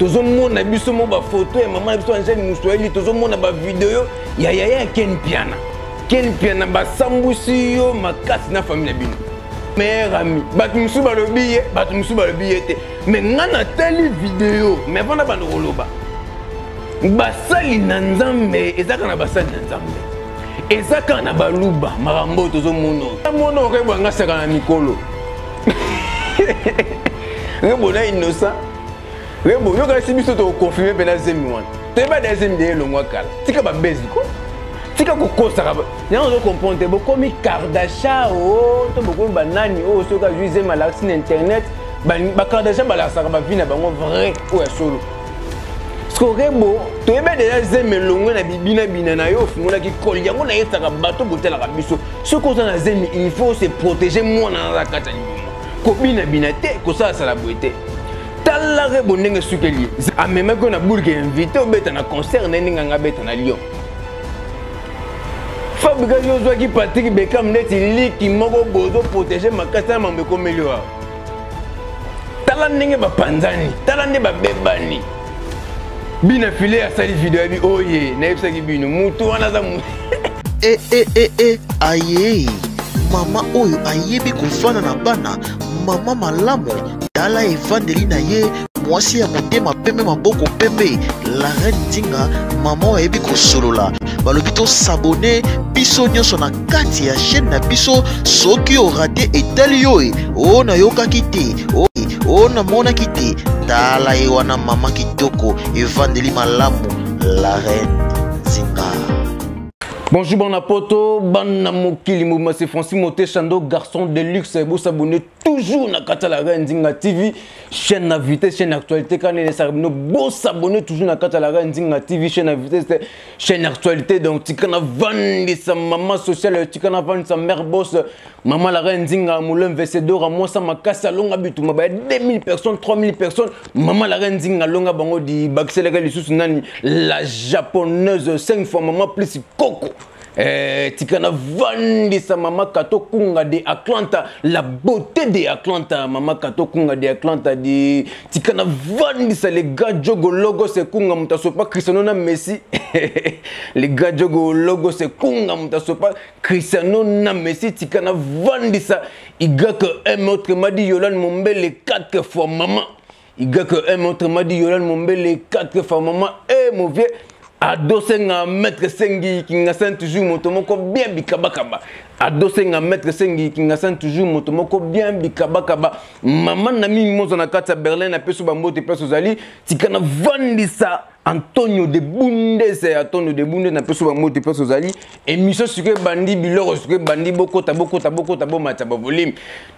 tozomona biso mo ba photo ya maman biso Angèle Moussoeli tozomona ba vidéo ya Ken Piana basambusi yo makasi na famille bino meilleur ami bato musu balobi te mais ngana tali vidéo mais vana bando koloba basali na nzambe ezaka na basali na nzambe ezaka na baluba makambo tozomona mono okebwa ngasaka na mikolo rebo na innocent rebo yo kasi biso to confirmer pena zemi wana teba da zemi de longwa kala tika ba bezi ko tika ko kosa ka nyango zo comprendre bokomi Kardashian o to bokomi banani o soka juize malaxi na internet ba Kardashian ba la saka ba vina bango vrai o ya solo Skorebo to ebe déjà zemi longwa na bibina bina na yo fungona ki koli yango na yetaka bato botela ka biso soko za na zemi il faut se protéger moi na la kata ko bina bina te ko sa sala boete tala rebo ndenge sukeli amema ko na boule ke invité obeta na concert na ninga ngabeta na Lyon Fabrica Yozwa ki Patrick Beckham neti liki moko bozo protéger makasa mambe ko melioa tala ndenge ba panzani tala ndenge ba bebani bina filé ya sali vidéo bi oye na yebisa ki bino mutu wana za mu aye mama oyo ayebi kofana na bana mama malamu tala evandeli na ye mwasi ya motema pembe maboko pembe la reine Nzinga mama oyo ayebi kosolola balobi to s'abonner biso nyonso na kati ya chaîne na biso soki orate etali yo o na yokaki te o na monaki te tala ye wana mama kitoko evandeli malamu la reine Nzinga. Bonjour bon apoto, ban mokili mouvement c'est Francis Moté Chando garçon de luxe vous s'abonner toujours na kata la Reine Nzinga TV chaîne invité chaîne actualité quand les sabino beau s'abonner toujours na kata la Reine Nzinga TV chaîne invité chaîne actualité donc tikana vandi sa maman sociale tikana vandi sa mère boss maman la Reine Nzinga moulin vencedor moi ça ma casse longa bitu ma 2000 personnes 3000 personnes maman la Reine Nzinga longa bango di bakseleka lisusu nani la japonaise 5 fois maman plus coco tikana vandi sa mama Kato Kunga de Atlanta la beauté de Atlanta mama Kato Kunga de Atlanta di tikana vandi sa les gars jogo logo se Kunga mutasopa Cristiano na Messi les gars jogo logo se Kunga mutasopa Cristiano na Messi tikana vandi sa iga que un autre m'a dit Yolan Mombele 4 fois maman iga que un autre m'a dit Yolan Mombele 4 fois maman mon vieux adossé nga maître sengi qui nga sent toujours motomoko bien bikabakaba adossé nga maître sengi qui nga sent toujours motomoko bien bikabakaba maman na mi mozo na kata Berlin na peso ba mbote peso zali tikana vandisa Antonio de Bunde c'est Antonio de Bunde na peso ba mbote peso zali émission suke bandi biloro suke bandi boko tabo mata ba volume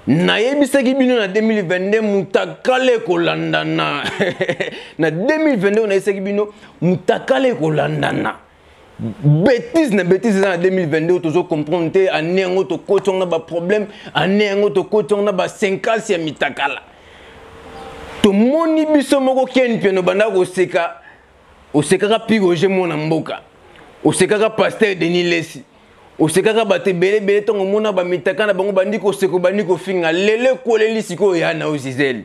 na yebisaki bino na 2022 mutakale kolandana na 2022 na yebisaki bino mutakale kolandana bêtise na 2022 toujours comprendre année ngo to koton na ba problème année ngo to koton na ba 50 ya mitakala to moni biso moko Ken Piana banda ko seka osekaka piroger mona mboka osekaka pasteur Denis Lesi osekaka bate bele tongo mona ba mitakana bango bandi ko seko bandi ko finga lele koleli siko ya na Ozizeli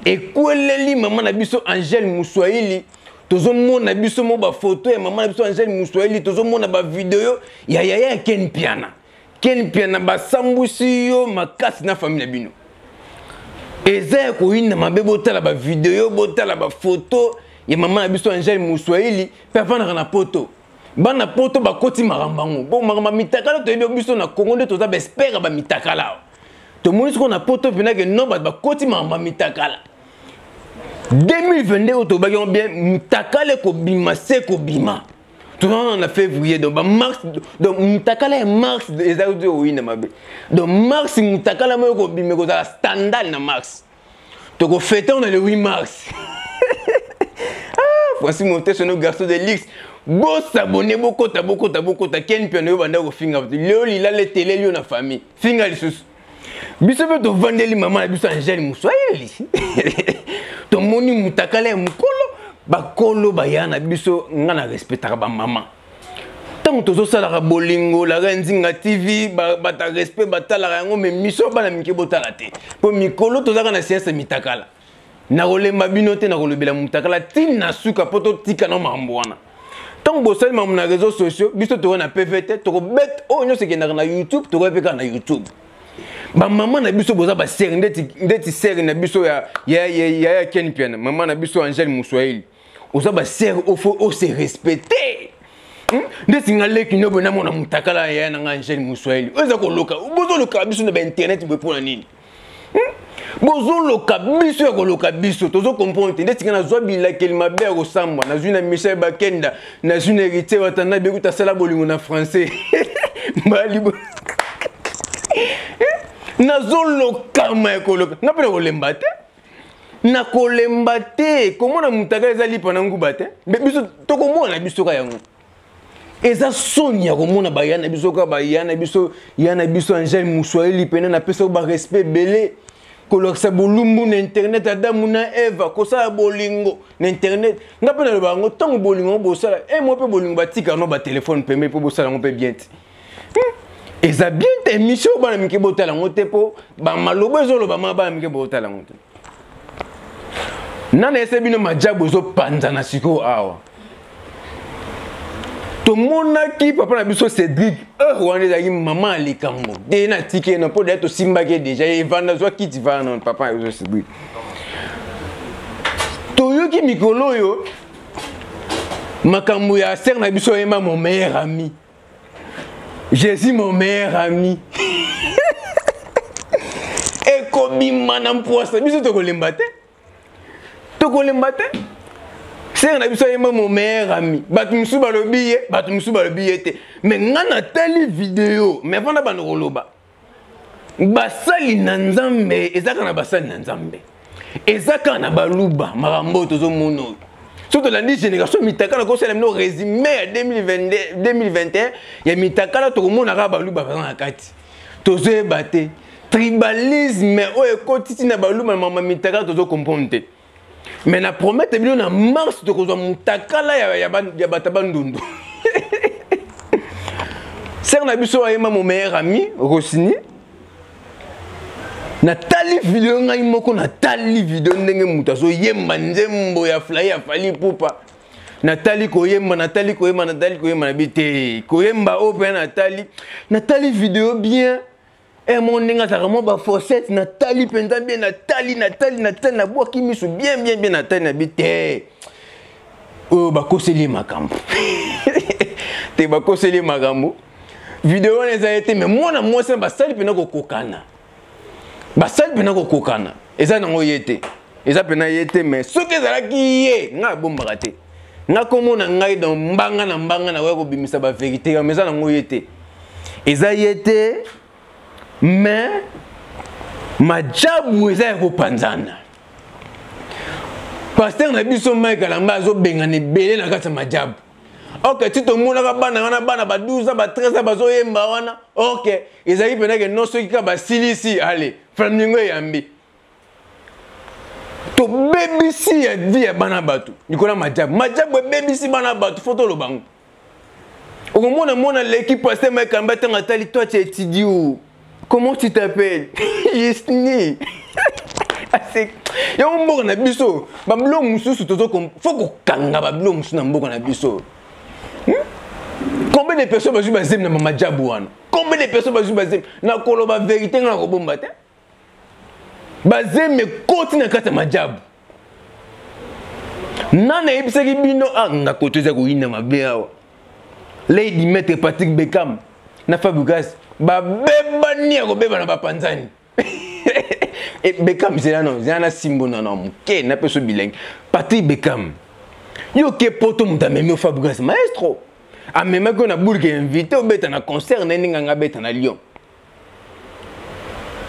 et koleli maman na biso Angèle Moussoeli tozomona biso mo ba photo ya maman na biso Angèle Moussoeli tozomona ba vidéo ya Ken Piana basambusi yo makasi na famille bino eza ko ina mabe botala ba vidéo botala ba photo ya maman na biso Angèle Moussoeli papa na poto bana poto bakoti marambango bon maramba mitakala to yebi biso na Congo nde toza ba espère ba mitakala to moni ko na poto pena ke no bakoti maramba mitakala 2022 to bagyon bien mutakale ko bima se ko bima tout en février donc mars donc mutakala est mars des audio oui na mabe donc mars mutakala mo ko bima ko za standard na mars to ko fêter on est le 8 mars voici mon test sur nos garçons de luxe beau s'abonner beaucoup ta Ken Piana yo banda ko finga leo lila le télé lio na famille finga lisusu biso be to vandeli maman na biso Angèle Moussoeli to moni mutakala mukolo bakolo bayana biso ngana respectaka ba maman tant tozo sala bolingo la Reine Nzinga TV bata respect batala yango mais miso bana mike botala te po mikolo tozaka na science mitakala na kolemba bino te na kolobela mutakala tina suka poto tika no mambwana tant que bosali mamu na réseaux sociaux biso to na PVT to ko bet o nyo sekenda na YouTube to ko peka na YouTube ba mama na biso boza ba série ndeti série na biso ya Ken Piana mama na biso Angèle Moussoaili oza ba série au faut se respecter ndeti ngaleki no bona mona mutakala ya na Angèle Moussoaili oza ko loka bozo loka biso na ba internet bo pona nini bozo loka biso ya koloka biso tozo comprendre ndeti kana zwa bila kelima be ko samba na zuna Michel Bakenda na zuna héritier watana be kuta sala bolingo na français mbali na zoloka ma ekoloka na pele kolemba te na kolemba te komona mutaka ezali pa na nguba te biso tokomona biso ka yango eza sonia komona bayana biso ka bayana biso yana biso Angèle Moussoaili pena na pesa ba respect belé koloksa bolumbu na internet Adamu na Eva kosala bolingo na internet ngapena le bango tango bolingo bosala mo pe bolingo batika no ba téléphone pembe po bosala ngo pe bien ti eza bien te mission bana mike botala ngo te po ba malobo ezolo ba maba mike botala ngo te nana ese bino majabu zo panza na siko awa to monaki papa na biso Cédric wana ezaki mama alikambo de na tike na po d'être simba ke déjà evanda zo kiti vana papa yo Cédric to yoki mikolo yo makambo ya ser na biso yema mon meilleur ami Jésus mon meilleur ami et kobima na mposa biso to kolemba te c'est na biso yema mon meilleur ami batu musu balobi te mais ngana tali vidéo mais vanda bana koloba basali na nzambe ezaka na basali na nzambe ezaka na baluba marambo tozo mono surtout la génération mitakala ko sala mino résumé à 2021 ya mitakala to komona ka baluba na kati tozo ebate tribalisme o ekotiti na baluba mama mitakala tozo comprendre. Mais na promette bino na mars to kozwa mutakala ya batabandundu. Ser na biso ayema mon meilleur ami Rossini. Na tali video ngai moko na tali video ndenge mutazo yemba nzembo ya fly ya fali pupa. Na tali koyemba na bite. Koyemba open na tali video bien. Et mon ninga ça vraiment ba fossette Nathalie penza bien Nathalie na bois qui misu bien Nathalie na bite oh ba koseli makambo te ba koseli makambo vidéo les a été mais moi ça ba sali pena ko kokana eza nango yete eza pena yete mais ce que ça qui yé nga bomba raté nga komona ngai dans mbanga na wa ko bimisa ba vérité mais eza nango yete eza yete mais majabu eza ko panzana pasteur na biso Mike Alamba zo bengane belé na kata majabu ok tito mona ka bana ba 12 ans ba 13 ans bazo yemba wana ok ezali pena ke no soki ka ba silisi allez flamingo yambi to BBC ya di ya bana batu nikola majabu BBC bana batu photo lo bango okomona l'équipe pasteur Mike Alamba tanga tali toi tu étudies où. Comment tu t'appelles? Yesni. Ya mboka na biso. Ba blo mususu tozo faut ko kanga ba blo mususu na mboka na biso. Combien de personnes bazu bazem na mama jabu wana? Combien de personnes bazu bazem na koloba vérité na ko bomba te? Bazem me koti na kata majabu. Nana ebisaki bino nga koteza ko ina mabe awa. Lady Maître Patrick Beckham na Fabregas ba beba ni ko beba na ba panzani et Beckham c'est là non zana simbo non ke na peso bilingue Patrick Beckham yo ke poto muta meme Fabregas maestro a meme ko na boule ke invité au beta na concert na ninga beta na Lyon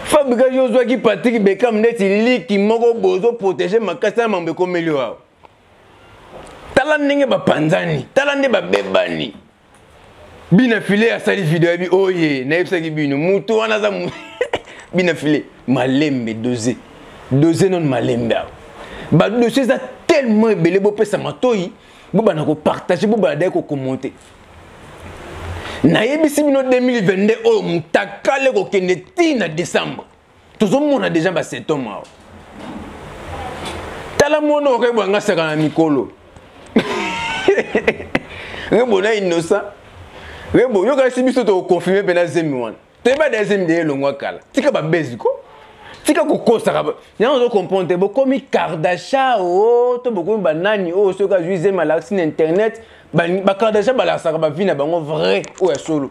Fabregas yo zo ki Patrick Beckham ndeti liki moko bozo protéger makasa mambe ko melio tala ninge ba panzani tala nde ba bebani bina filé à sali vidéo bi oye na yebsaki bino mutu wana za bina filé malembe dosé non malembe ba dossier ça tellement belé bo pesa matoyi bo bana ko partager bo bana ko commenter na yebisi bino 2022 o mutakale ko kende tina décembre tozo mona déjà ba septembre tala mono rebo nga saka na mikolo rebo na innocent rebo yo ka sibiso to confirmer pena zemi wana te ba des zemi de longwa kala tika ba beziko tika ko kosa ka nyango zo comprendre bo komi Kardashian o to boko banani o so ka juize malaxi na internet ba Kardashian ba la saka ba vina bango vrai o ya solo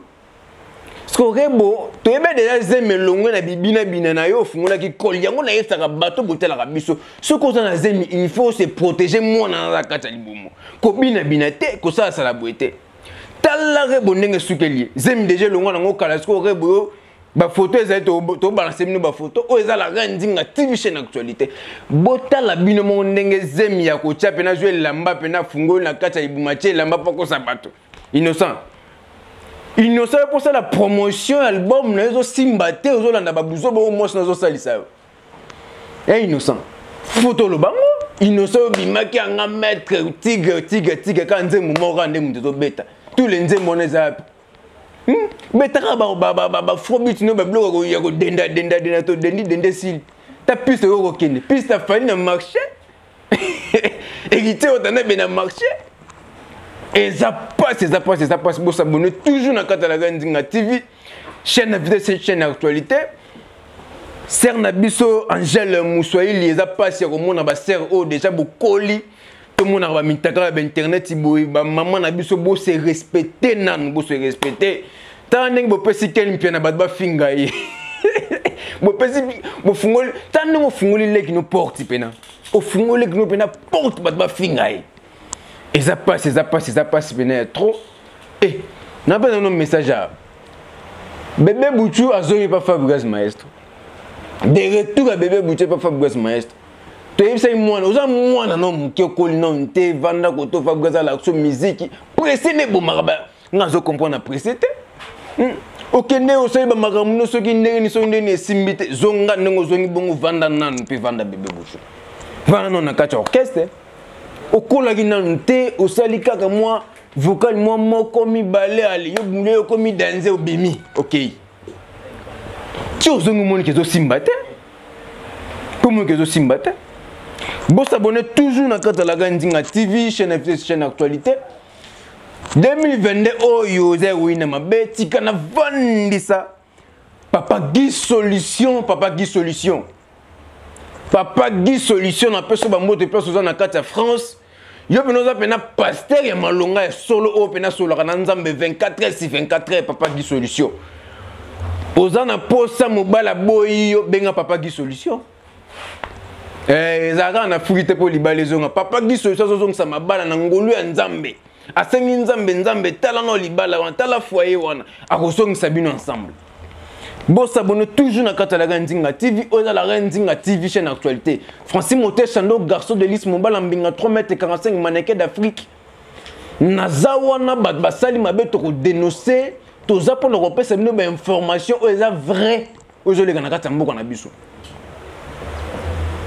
sko rebo to ebe déjà zemi longwe na bibina bina na yo fungola ki kol yango na yesaka bato botela ka biso so ko na zemi il faut se protéger moi na la kata libomo ko bina bina te ko sa sala boete tala rebo ndenge sukeli zemi déjà longwa na ngokala sko rebo ba photo ezali to balancer bino ba photo o ezala rendinga TV chaîne actualité botala bino mo ndenge zemi ya ko chape na jouer lamba pe na fungola na kata libumache lamba poko sabato innocent innocent pour ça la promotion album na zo simbate ozo landa babuzo bo mo na zo salisa yo innocent photo lo bango innocent bimaki anga maître tigre quand nzembo mo rande mu to beta tous les nzembo na za beta ka ba frobit no ba bloko ya ko denda to dende sil ta piste yo ko kende piste ta fani na marché hérité otana be na marché. Et ça passe, vous s'abonner toujours dans Katalaga Ndinga TV, chaîne vitesse, chaîne actualité. Ser Nabiso, Angèle Moussoïli, les passe au monde à ser au déjà beaucoup colis. Tout le monde a mis internet, maman Nabiso, beau se respecter, nan, beau se respecter. Tant que vous pouvez qu'elle piano badba fingaye. Vous pouvez vous fungol, tant que vous fungoli les qui nous portent pena. Au fungoli qui nous pena porte badba fingaye. Et ça passe, c'est trop. Et, n'a pas un message à Bébé Bouchou a zoné pas Fabregas Maestro. De retour à Bébé Bouchou pas Fabregas Maestro. Tu es moi, non, qui est non, te vanda koto Fabregas à l'action musique. Pressé ne bon maraba. N'a zo comprendre pressé. Ok, ne o sait ba magamuno so ki ndeni so ndeni simbite zonga ngo zongi bongo vanda nan pe vanda Bébé Bouchou. Vanda non na kacha orchestre. Au cours de au salika que moi vocal moi moko mi balé ali yo bule ko mi danser au bimi OK tu os un monde qui zo simbate comment que zo simbate bon s'abonner toujours na Katalaga Ndinga TV chaîne actualité 2022 oyo ze wina mabe tikana vandisa papa Guy solution na peso ba moto place aux na kata France yo penoza pena pasteur ya malonga solo o pena solo kana nzambe 24h papa Guy solution ozana posa mobala boyi yo benga papa Guy solution zaka na fukite po libale zonga papa Guy solution zozonga sa mabala na ngolu ya nzambe asengi nzambe tala no libala wana tala foyer wana akosonga sabino ensemble. Bon s'abonner toujours dans Katalaga Ndinga TV, on a la Ndinga TV chaîne actualité. Francis Moté Chando garçon de liste mobile en binga 3,45 m mannequin d'Afrique. Nazawana bat basali mabe to dénoncer to za pour l'Europe c'est une information ou est vrai aujourd'hui kana katambo kana biso.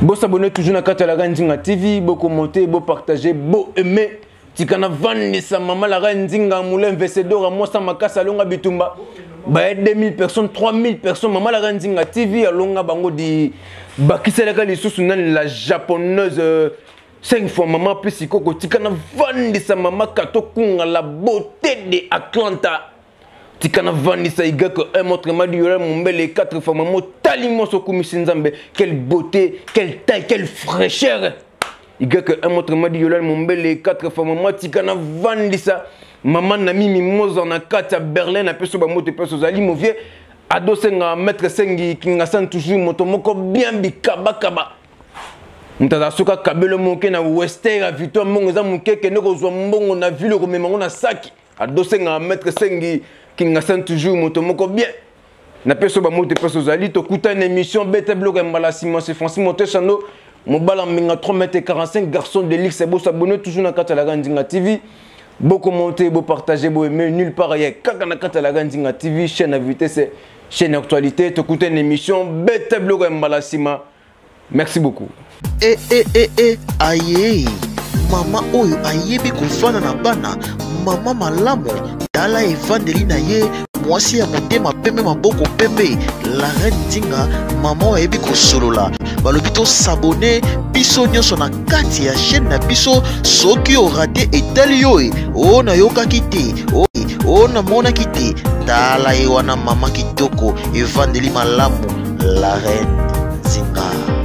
Bon s'abonner toujours dans Katalaga Ndinga TV, beau commenter, beau partager, beau aimer. Tikana vandi sa mama la Ndinga moulin vencedor à moi sa makasa longa bitumba. Bah 2000 personnes, 3000 personnes, maman la Ndinga TV à longa bango di bakisela ka lisusu nan la japonaise 5 fois maman plus ikoko tikana vandi sa mama kato kunga la beauté de Atlanta. Tikana vandi sa iga que un autre m'a dit mon bel 4 fois maman talimo so kumisinzambe quelle beauté, quelle taille, quelle fraîcheur. Iga que un autre m'a dit mon bel 4 fois maman tikana vandi sa maman na mimi moza na kata Berlin na peso ba moto peso zali movie adose nga maître sengi kinga san toujours moto moko bien bikaba mutaza soka kabelo moke na wester a victoire mongo za mukeke ne kozwa mbongo na ville ko memango na saki adose nga maître sengi kinga san toujours moto moko bien na peso ba moto peso zali to kuta une émission bete bloc mbala Simon c'est Francis Moté Chando mobala minga 3,45 m garçon de luxe beau s'abonner toujours na Katalaga Ndinga TV. Beau commenter, beau partager, beau aimer, nulle part ailleurs. Kakana Katalaga Ndinga TV, chaîne à vitesse, chaîne actualité. Tu écoutes une émission, bête blog Mbalasima. Merci beaucoup. Aïe, maman oyo ayebi kofana na bana, maman malamu, dala evandeli na ye, mwasi ya motema pembe maboko pembe la reine Nzinga maman ayebi kosolola balobi to s'abonner biso nyonso na kati ya chaîne na biso soki o raté etali yo o na yokaki te o na monaki te tala ye wana mama kitoko evandeli malamu la reine Nzinga.